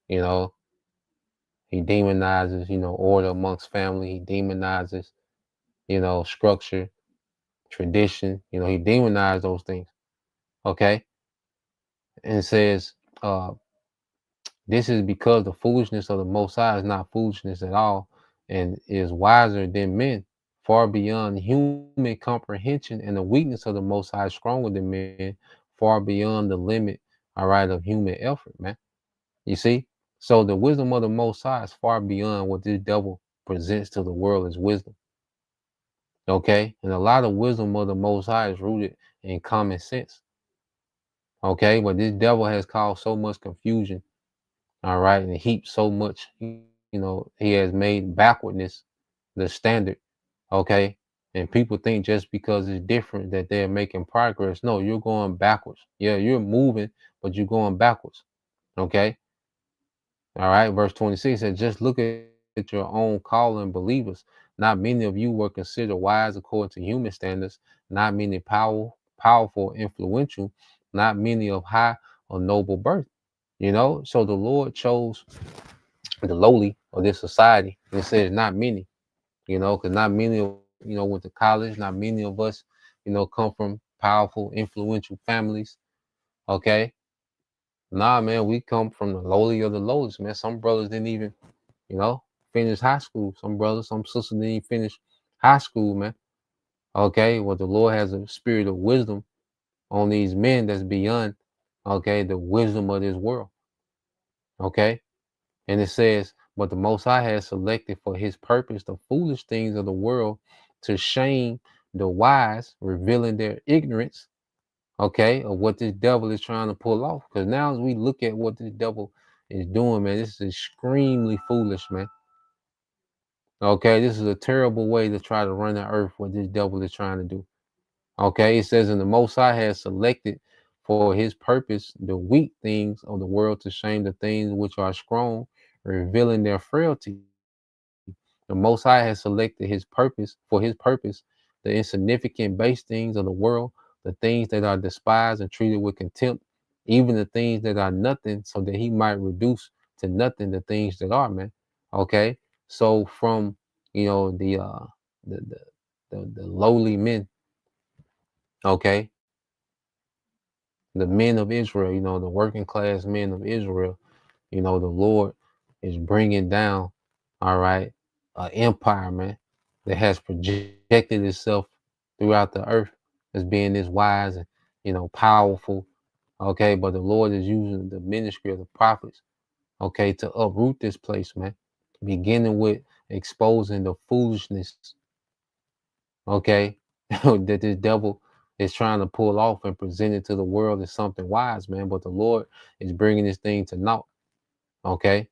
He demonizes, order amongst family. He demonizes, structure, tradition. He demonizes those things. Okay, and it says, this is because the foolishness of the Most High is not foolishness at all, and is wiser than men, far beyond human comprehension, and the weakness of the Most High is stronger than men, far beyond the limit, all right, of human effort, man. You see? So the wisdom of the Most High is far beyond what this devil presents to the world as wisdom. Okay? And a lot of wisdom of the Most High is rooted in common sense. Okay? But this devil has caused so much confusion, all right, and heaped so much, he has made backwardness the standard. Okay? And people think just because it's different that they're making progress. No, you're going backwards. Yeah, you're moving, but you're going backwards. Okay? All right, verse 26 says, just look at your own calling, believers. Not many of you were considered wise according to human standards, not many powerful, influential, not many of high or noble birth. So the Lord chose the lowly of this society. And it says not many, because not many of went to college, not many of us, come from powerful, influential families. Okay. Nah, man, we come from the lowly of the lowest, man. Some brothers didn't even, finish high school. Some brothers, some sisters didn't even finish high school, man. Okay, well, the Lord has a spirit of wisdom on these men that's beyond, okay, the wisdom of this world. Okay, and it says, but the Most High has selected for his purpose the foolish things of the world to shame the wise, revealing their ignorance, okay, of what this devil is trying to pull off. Because now as we look at what this devil is doing, man, this is extremely foolish, man. Okay, this is a terrible way to try to run the earth, what this devil is trying to do. Okay, it says, and the Most High has selected for his purpose the weak things of the world to shame the things which are strong, revealing their frailty. The Most High has selected his purpose for his purpose, the insignificant base things of the world, the things that are despised and treated with contempt, even the things that are nothing, so that he might reduce to nothing the things that are, man. Okay, so from the the lowly men, okay, the men of Israel, the working class men of Israel, the Lord is bringing down, all right, an empire, man, that has projected itself throughout the earth as being this wise and, powerful, okay, but the Lord is using the ministry of the prophets, okay, to uproot this place, man, beginning with exposing the foolishness, okay, that this devil is trying to pull off and present it to the world as something wise, man, but the Lord is bringing this thing to naught, okay.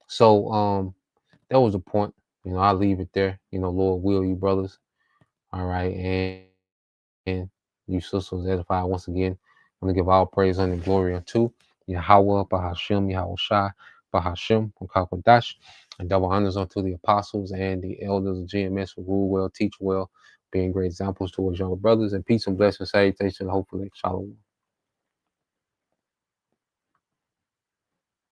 So that was the point. I'll leave it there. Lord will, you brothers. All right. And you sisters edified once again. I'm gonna give all praise and glory unto Yahweh, Bahashim, Yahweh Shai, Bahashim, Kakwadash, and double honors unto the apostles and the elders of GMS who rule well, teach well, being great examples to his younger brothers, and peace and blessings, salutation, hopefully, shalom.